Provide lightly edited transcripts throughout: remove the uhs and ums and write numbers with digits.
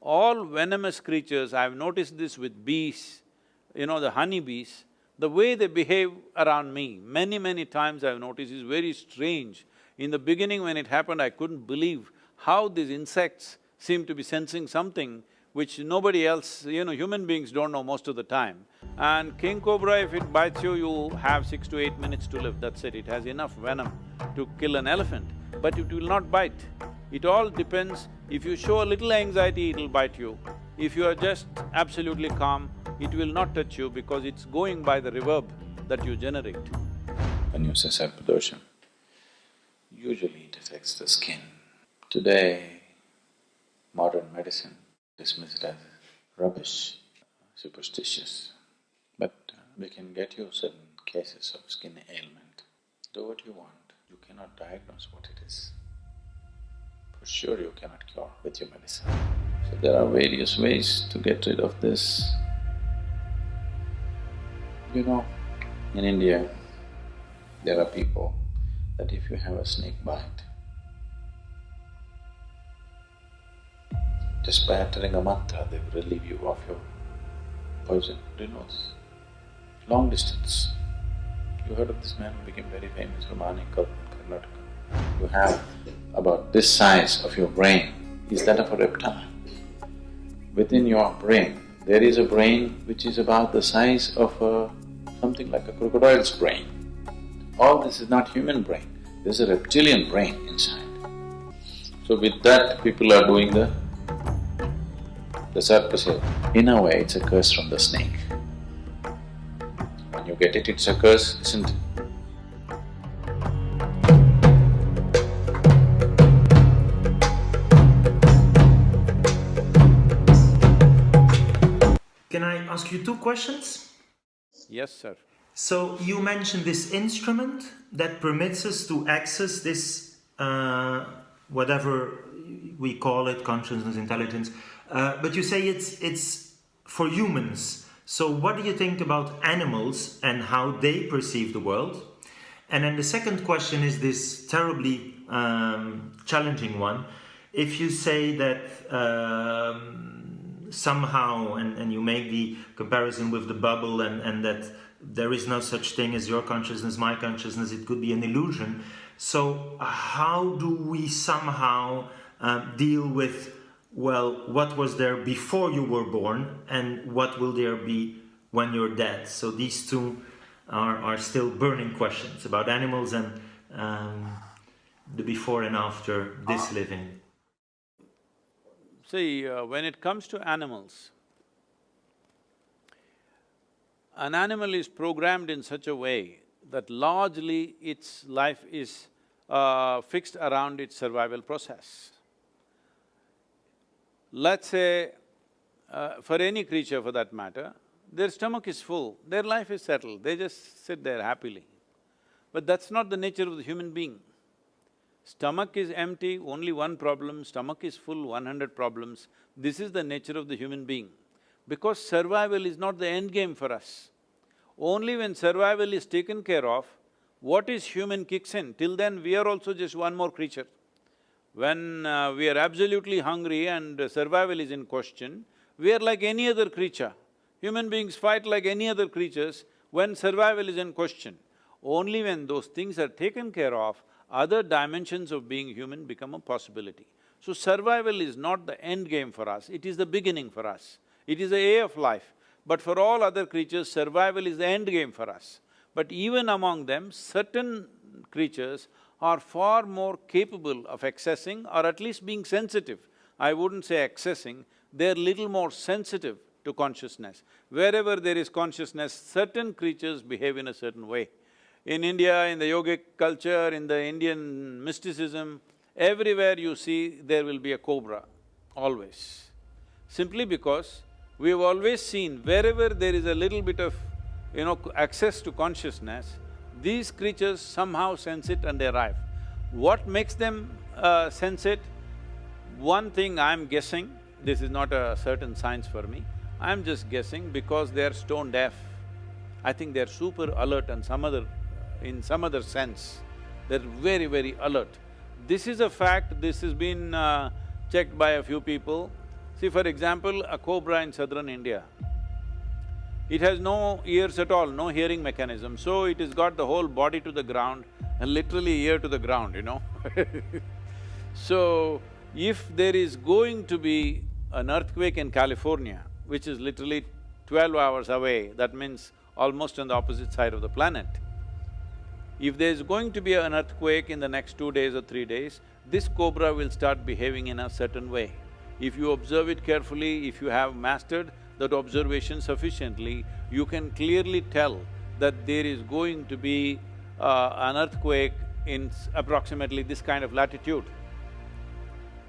all venomous creatures, I've noticed this with bees, the honey bees, the way they behave around me, many times I've noticed is very strange. In the beginning when it happened, I couldn't believe how these insects seem to be sensing something which nobody else, human beings don't know most of the time. And king cobra, if it bites you, you have 6 to 8 minutes to live, that's it. It has enough venom to kill an elephant, but it will not bite. It all depends, if you show a little anxiety, it'll bite you. If you are just absolutely calm, it will not touch you because it's going by the reverb that you generate. When you say Sarpa Dosham, usually it affects the skin. Today, modern medicine dismissed as rubbish, superstitious. But we can get you certain cases of skin ailment. Do what you want, you cannot diagnose what it is. For sure you cannot cure with your medicine. So there are various ways to get rid of this. In India, there are people that if you have a snake bite, just by uttering a mantra, they will relieve you of your poison. Do you know this? Long distance. You heard of this man who became very famous from Anekal in Karnataka? You have about this size of your brain is that of a reptile. Within your brain, there is a brain which is about the size of something like a crocodile's brain. All this is not human brain, there's a reptilian brain inside. So with that, people are doing the Sarpa said, in a way it's a curse from the snake. When you get it, it's a curse, isn't it? Can I ask you 2 questions? Yes, sir. So you mentioned this instrument that permits us to access this, whatever we call it, consciousness, intelligence, but you say it's for humans. So what do you think about animals and how they perceive the world? And then the second question is this terribly challenging one. If you say that somehow, and you make the comparison with the bubble and that there is no such thing as your consciousness, my consciousness, it could be an illusion. So how do we somehow deal with, well, what was there before you were born and what will there be when you're dead? So these two are still burning questions about animals and the before and after this living. See, when it comes to animals, an animal is programmed in such a way that largely its life is fixed around its survival process. Let's say, for any creature for that matter, their stomach is full, their life is settled, they just sit there happily. But that's not the nature of the human being. Stomach is empty, only one problem, stomach is full, 100 problems. This is the nature of the human being. Because survival is not the end game for us. Only when survival is taken care of, what is human kicks in. Till then, we are also just one more creature. When we are absolutely hungry and survival is in question, we are like any other creature. Human beings fight like any other creatures when survival is in question. Only when those things are taken care of, other dimensions of being human become a possibility. So survival is not the end game for us, it is the beginning for us. It is the A of life. But for all other creatures, survival is the end game for us. But even among them, certain creatures are far more capable of accessing or at least being sensitive. I wouldn't say accessing, they're little more sensitive to consciousness. Wherever there is consciousness, certain creatures behave in a certain way. In India, in the yogic culture, in the Indian mysticism, everywhere you see there will be a cobra, always. Simply because we have always seen wherever there is a little bit of, access to consciousness, these creatures somehow sense it and they arrive. What makes them sense it? One thing I'm guessing, this is not a certain science for me, I'm just guessing because they're stone deaf. I think they're super alert and in some other sense, they're very alert. This is a fact, this has been checked by a few people. See, for example, a cobra in southern India, it has no ears at all, no hearing mechanism, so it has got the whole body to the ground and literally ear to the ground, So, if there is going to be an earthquake in California, which is literally 12 hours away, that means almost on the opposite side of the planet, if there's going to be an earthquake in the next 2 days or 3 days, this cobra will start behaving in a certain way. If you observe it carefully, if you have mastered that observation sufficiently, you can clearly tell that there is going to be an earthquake in approximately this kind of latitude.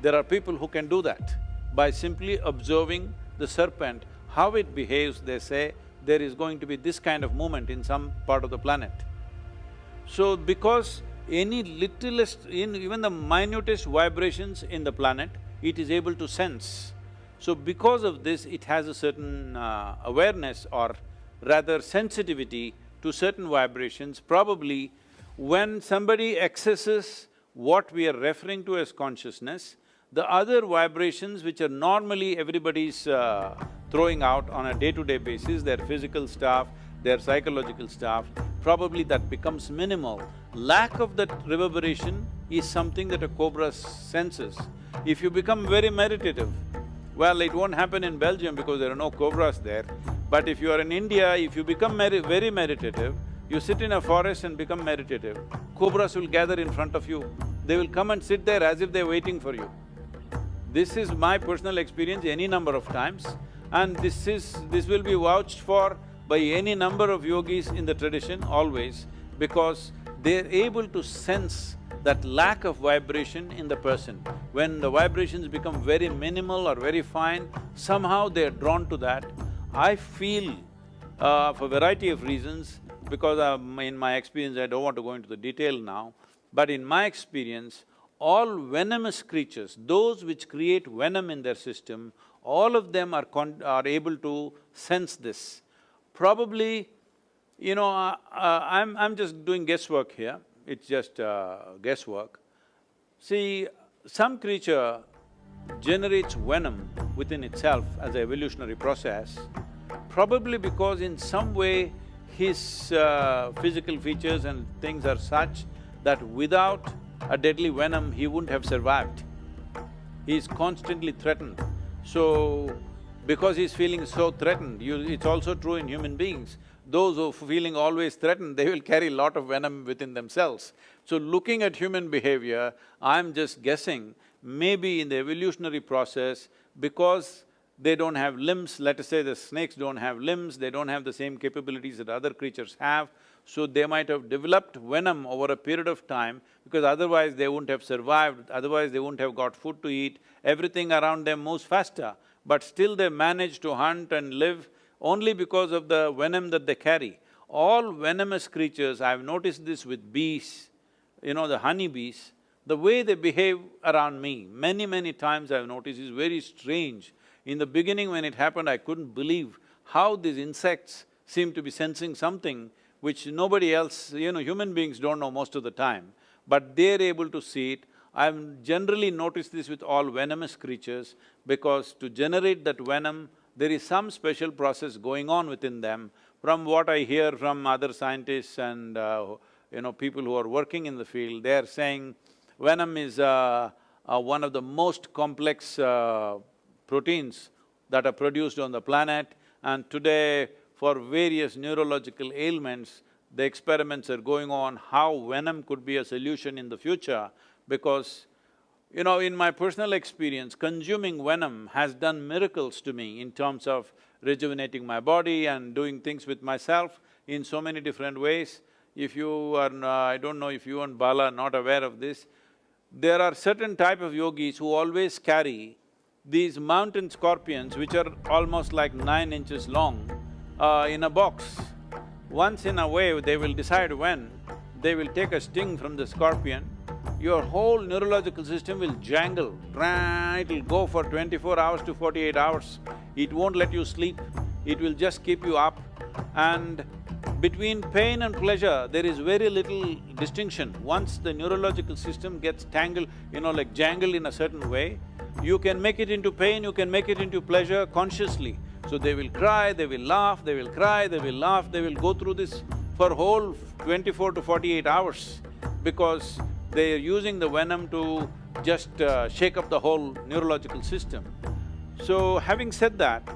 There are people who can do that. By simply observing the serpent, how it behaves, they say, there is going to be this kind of movement in some part of the planet. So, because any littlest, even the minutest vibrations in the planet, it is able to sense. So, because of this, it has a certain awareness or rather sensitivity to certain vibrations. Probably when somebody accesses what we are referring to as consciousness, the other vibrations which are normally everybody's throwing out on a day-to-day basis, their physical stuff, their psychological stuff, probably that becomes minimal. Lack of that reverberation is something that a cobra senses. If you become very meditative, well, it won't happen in Belgium because there are no cobras there, but if you are in India, if you become very meditative, you sit in a forest and become meditative, cobras will gather in front of you. They will come and sit there as if they're waiting for you. This is my personal experience any number of times, and this will be vouched for by any number of yogis in the tradition always, because they're able to sense that lack of vibration in the person. When the vibrations become very minimal or very fine, somehow they're drawn to that. I feel, for a variety of reasons, because in my experience, I don't want to go into the detail now, but in my experience, all venomous creatures, those which create venom in their system, all of them are able to sense this. Probably, I'm just doing guesswork here, it's just guesswork. See, some creature generates venom within itself as an evolutionary process, probably because in some way his physical features and things are such that without a deadly venom, he wouldn't have survived. He is constantly threatened. So, because he's feeling so threatened, it's also true in human beings. Those who are feeling always threatened, they will carry a lot of venom within themselves. So, looking at human behavior, I'm just guessing, maybe in the evolutionary process, because they don't have limbs, let us say the snakes don't have limbs, they don't have the same capabilities that other creatures have, so they might have developed venom over a period of time, because otherwise they wouldn't have survived, otherwise they wouldn't have got food to eat, everything around them moves faster, but still they manage to hunt and live only because of the venom that they carry. All venomous creatures, I've noticed this with bees, the honeybees, the way they behave around me, many times I've noticed is very strange. In the beginning when it happened, I couldn't believe how these insects seem to be sensing something which nobody else, human beings don't know most of the time, but they're able to see it. I've generally noticed this with all venomous creatures, because to generate that venom, there is some special process going on within them. From what I hear from other scientists and people who are working in the field, they're saying venom is one of the most complex proteins that are produced on the planet, and today for various neurological ailments, the experiments are going on how venom could be a solution in the future, because in my personal experience, consuming venom has done miracles to me in terms of rejuvenating my body and doing things with myself in so many different ways. If you are… I don't know if you and Bala are not aware of this, there are certain type of yogis who always carry these mountain scorpions which are almost like 9 inches long in a box. Once in a way, they will decide when, they will take a sting from the scorpion, your whole neurological system will jangle, it'll go for 24 hours to 48 hours. It won't let you sleep, it will just keep you up, and Between pain and pleasure, there is very little distinction. Once the neurological system gets tangled, like jangled in a certain way, you can make it into pain, you can make it into pleasure consciously. So they will cry, they will laugh, they will cry, they will laugh, they will go through this for whole 24 to 48 hours because they are using the venom to just shake up the whole neurological system. So having said that,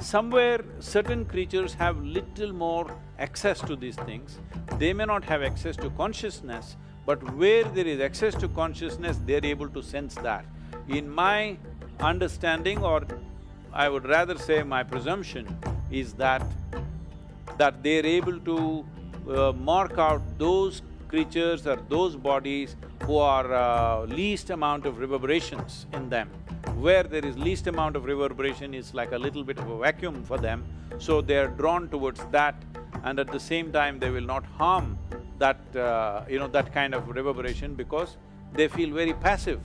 somewhere certain creatures have little more access to these things. They may not have access to consciousness, but where there is access to consciousness, they're able to sense that. In my understanding, or I would rather say my presumption, is that they're able to mark out those creatures or those bodies who are least amount of reverberations in them. Where there is least amount of reverberation is like a little bit of a vacuum for them, so they are drawn towards that, and at the same time they will not harm that, that kind of reverberation because they feel very passive.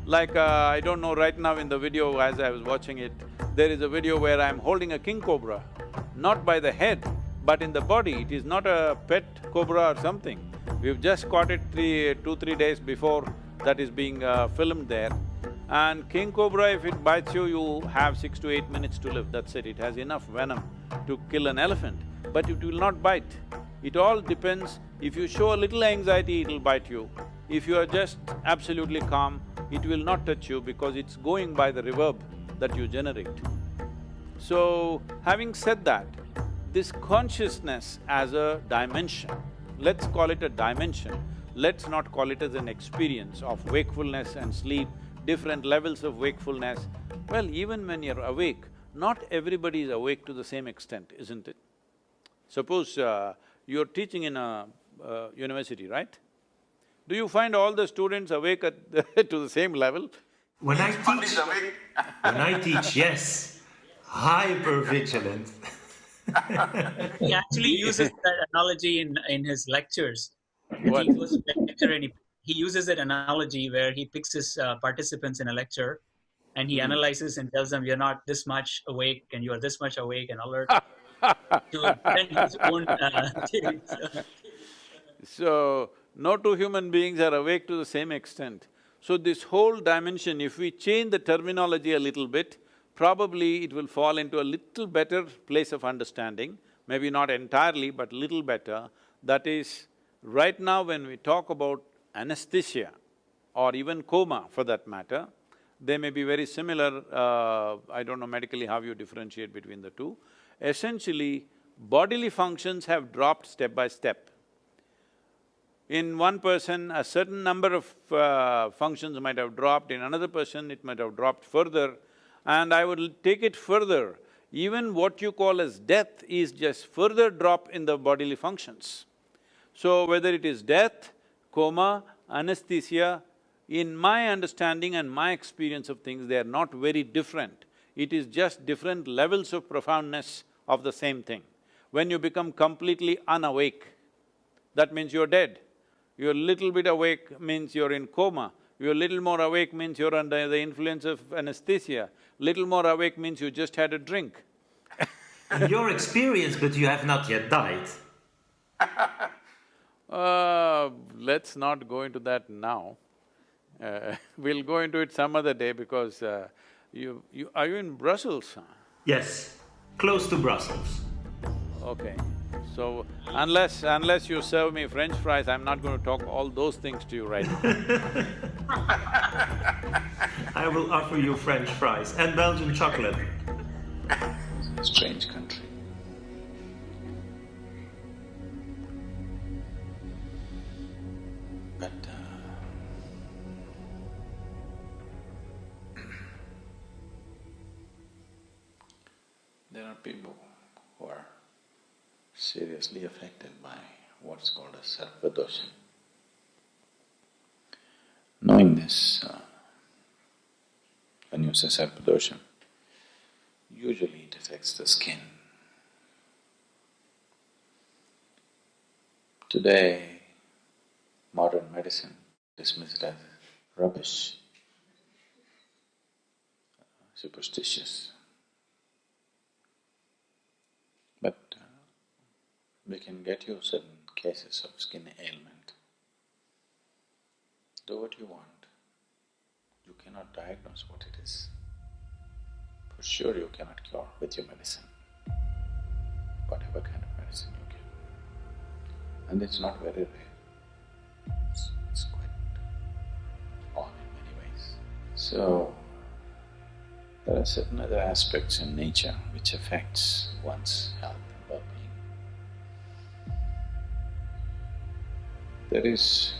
Like, I don't know, right now in the video as I was watching it, there is a video where I'm holding a king cobra, not by the head, but in the body. It is not a pet cobra or something. We've just caught it 2-3 days before that is being filmed there. And king cobra, if it bites you, you have 6 to 8 minutes to live, that's it. It has enough venom to kill an elephant, but it will not bite. It all depends. If you show a little anxiety, it'll bite you. If you are just absolutely calm, it will not touch you because it's going by the reverb that you generate. So, having said that, this consciousness as a dimension, let's call it a dimension, let's not call it as an experience of wakefulness and sleep, different levels of wakefulness. Well, even when you're awake, not everybody is awake to the same extent, isn't it? Suppose you're teaching in a university, right? Do you find all the students awake at to the same level? When I teach, yes, hyper-vigilant. He actually uses that analogy in his lectures. What? He goes to lecture and he uses that analogy where he picks his participants in a lecture and he analyzes and tells them, you're not this much awake and you're this much awake and alert to then his own theory. So, no two human beings are awake to the same extent. So this whole dimension, if we change the terminology a little bit, probably it will fall into a little better place of understanding, maybe not entirely, but little better. That is, right now when we talk about anesthesia or even coma for that matter, they may be very similar, I don't know medically how you differentiate between the two. Essentially, bodily functions have dropped step by step. In one person, a certain number of functions might have dropped, in another person it might have dropped further, and I would take it further. Even what you call as death is just further drop in the bodily functions. So whether it is death, coma, anesthesia, in my understanding and my experience of things, they are not very different. It is just different levels of profoundness of the same thing. When you become completely unawake, that means you're dead. You're little bit awake means you're in coma. You're little more awake means you're under the influence of anesthesia. Little more awake means you just had a drink. In your experience, but you have not yet died. Let's not go into that now. We'll go into it some other day because are you in Brussels? Yes, close to Brussels. Okay. So, unless you serve me French fries, I'm not going to talk all those things to you right now. I will offer you French fries and Belgian chocolate. It's a strange country. But there are people who are seriously affected by what's called a Sarpa Dosham. Knowing this, when you say Sarpa Dosham, usually it affects the skin. Today, modern medicine dismissed as rubbish, superstitious. But we can get you certain cases of skin ailment. Do what you want. You cannot diagnose what it is. For sure you cannot cure with your medicine, whatever kind of medicine you give. And it's not very rare. It's quite odd in many ways. So, there are certain other aspects in nature which affects one's health and well-being. There is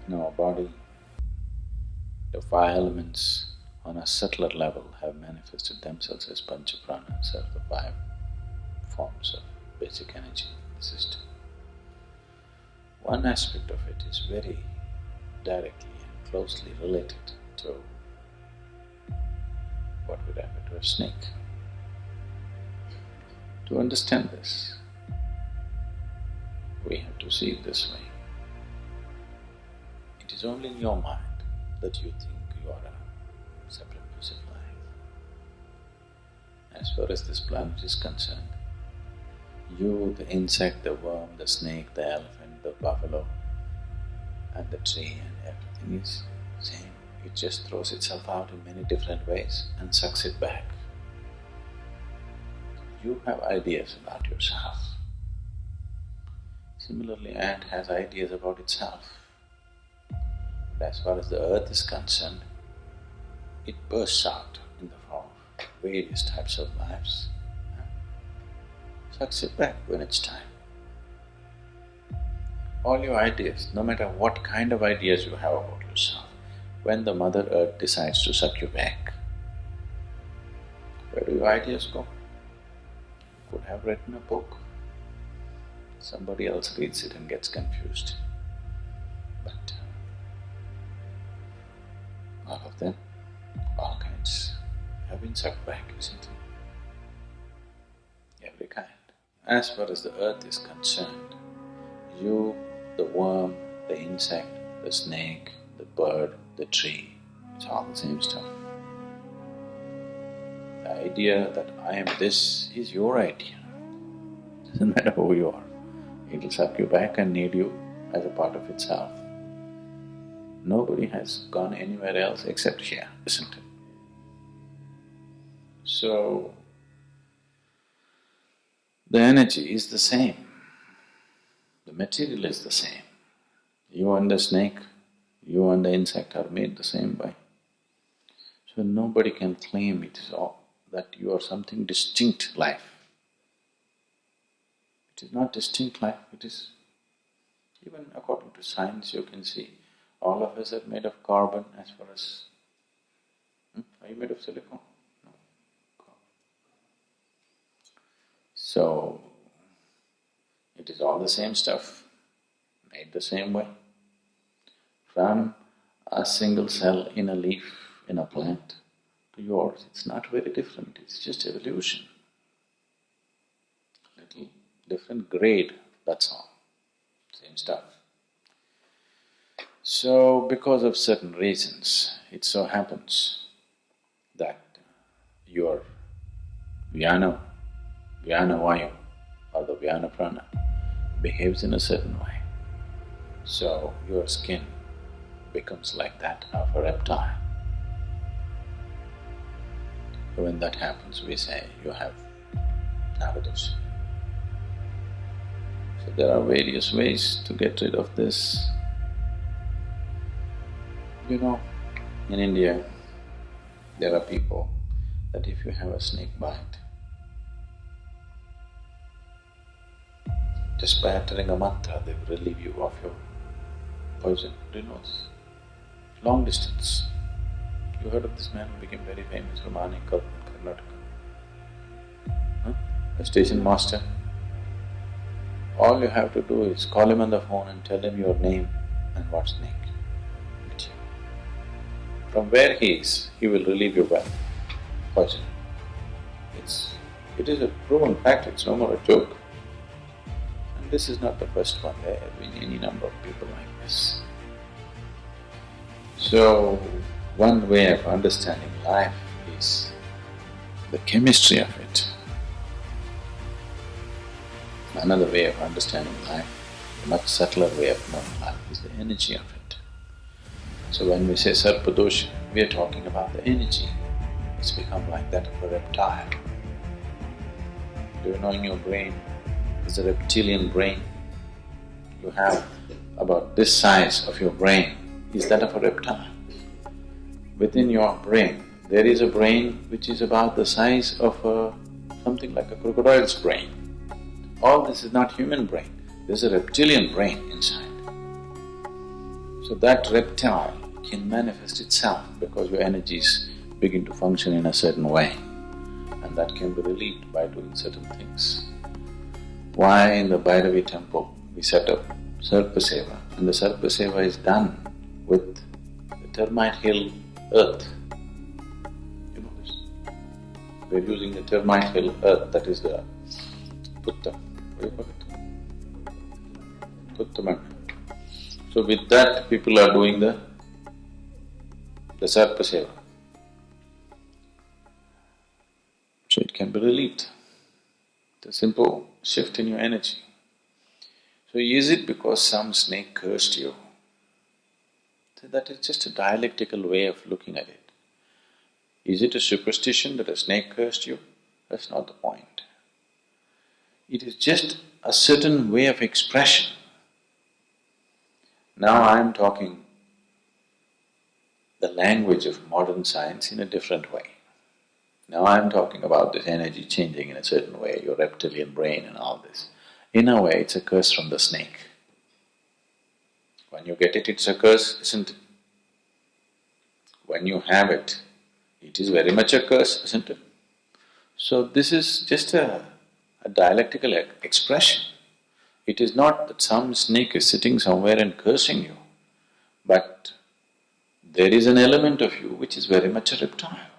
in our body, the five elements on a subtler level have manifested themselves as pancha-pranas, or the five forms of basic energy in the system. One aspect of it is very directly and closely related to what would happen to a snake. To understand this, we have to see it this way. It is only in your mind that you think you are a separate piece of life. As far as this planet is concerned, you, the insect, the worm, the snake, the elephant, the buffalo and the tree and everything is same. It just throws itself out in many different ways and sucks it back. You have ideas about yourself. Similarly, ant has ideas about itself. But as far as the earth is concerned, it bursts out in the form of various types of lives and sucks it back when it's time. All your ideas, no matter what kind of ideas you have about yourself, when the Mother Earth decides to suck you back, where do your ideas go? You could have written a book. Somebody else reads it and gets confused. But all of them, all kinds, have been sucked back, isn't it? Every kind. As far as the earth is concerned, you, the worm, the insect, the snake, the bird, the tree, it's all the same stuff. The idea that I am this is your idea. Doesn't matter who you are. It'll suck you back and need you as a part of itself. Nobody has gone anywhere else except here, isn't it? So, the energy is the same. The material is the same. You and the snake, you and the insect are made the same way. So nobody can claim it is all, that you are something distinct life. It is not distinct life, it is… even according to science you can see, all of us are made of carbon as far as… Are you made of silicon? No. So, it is all the same stuff, made the same way. From a single cell in a leaf in a plant to yours, it's not very different, it's just evolution. Little different grade, that's all, same stuff. So, because of certain reasons, it so happens that your Vyana Vayu or the Vyana Prana behaves in a certain way. So, your skin becomes like that of a reptile. When that happens, we say you have Sarpa Dosham. So there are various ways to get rid of this. You know, in India, there are people that if you have a snake bite, just by uttering a mantra, they will relieve you of your poison. Do you know this? Long distance. You heard of this man who became very famous from Anekal in Karnataka? A station master. All you have to do is call him on the phone and tell him your name and what snake bit you. From where he is, he will relieve you by poison. It is a proven fact, it's no more a joke. And this is not the first one, there have been any number of people like this. So, one way of understanding life is the chemistry of it. Another way of understanding life, a much subtler way of knowing life is the energy of it. So when we say Sarpa Dosham, we are talking about the energy. It's become like that of a reptile. Do you know in your brain, there's a reptilian brain? You have about this size of your brain is that of a reptile. Within your brain, there is a brain which is about the size of something like a crocodile's brain. All this is not human brain, there's a reptilian brain inside. So that reptile can manifest itself because your energies begin to function in a certain way, and that can be relieved by doing certain things. Why in the Bhairavi temple we set up Sarpa Seva, and the Sarpa Seva is done with the termite hill earth. You know this? We're using the termite hill earth, that is the putta, what do you call it? Puttamana. So with that people are doing the Sarpa Seva. So it can be relieved. It's a simple shift in your energy. So is it because some snake cursed you? So that is just a dialectical way of looking at it. Is it a superstition that a snake cursed you? That's not the point. It is just a certain way of expression. Now I am talking the language of modern science in a different way. Now I'm talking about this energy changing in a certain way, your reptilian brain and all this. In a way, it's a curse from the snake. When you get it, it's a curse, isn't it? When you have it, it is very much a curse, isn't it? So this is just a dialectical expression. It is not that some snake is sitting somewhere and cursing you, but there is an element of you which is very much a reptile.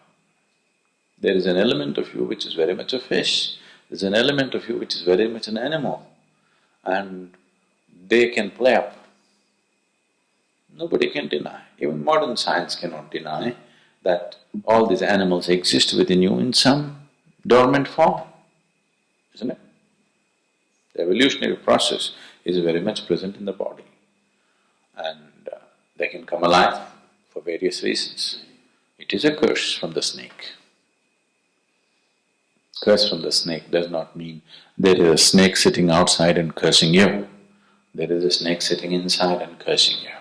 There is an element of you which is very much a fish. There's an element of you which is very much an animal, and they can play up. Nobody can deny, even modern science cannot deny that all these animals exist within you in some dormant form, isn't it? The evolutionary process is very much present in the body, and they can come alive for various reasons. It is a curse from the snake. Curse from the snake does not mean there is a snake sitting outside and cursing you. There is a snake sitting inside and cursing you.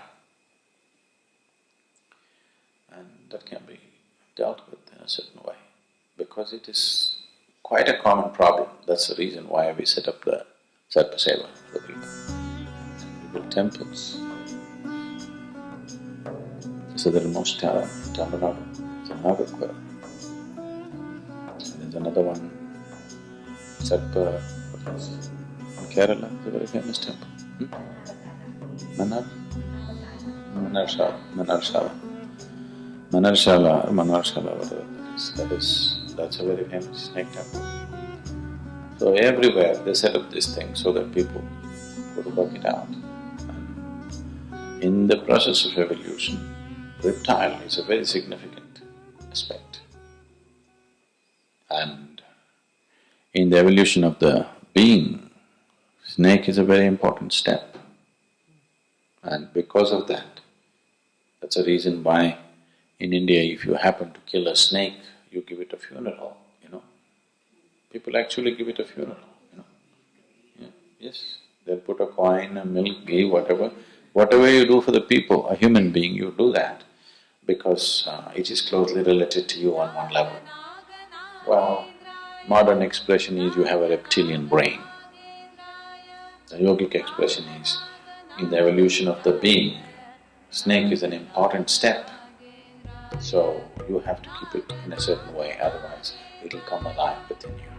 And that can be dealt with in a certain way, because it is quite a common problem. That's the reason why we set up the Sarpa Seva for people. We build temples. So the most Tamil Nadu, it's a Nagarkar. There's another one, Sarpa, what is it? In Kerala, it's a very famous temple. Manarshala, whatever that is, that's a very famous snake temple. So everywhere they set up this thing so that people go to work it out. And in the process of evolution, reptile is a very significant aspect. And in the evolution of the being, snake is a very important step. And because of that, that's a reason why in India if you happen to kill a snake, you give it a funeral, you know. People actually give it a funeral, you know. Yeah, yes, they'll put a coin, a milk, ghee, whatever. Whatever you do for the people, a human being, you do that because it is closely related to you on one level. Well, modern expression is you have a reptilian brain. The yogic expression is, in the evolution of the being, snake is an important step. So you have to keep it in a certain way, otherwise it'll come alive within you.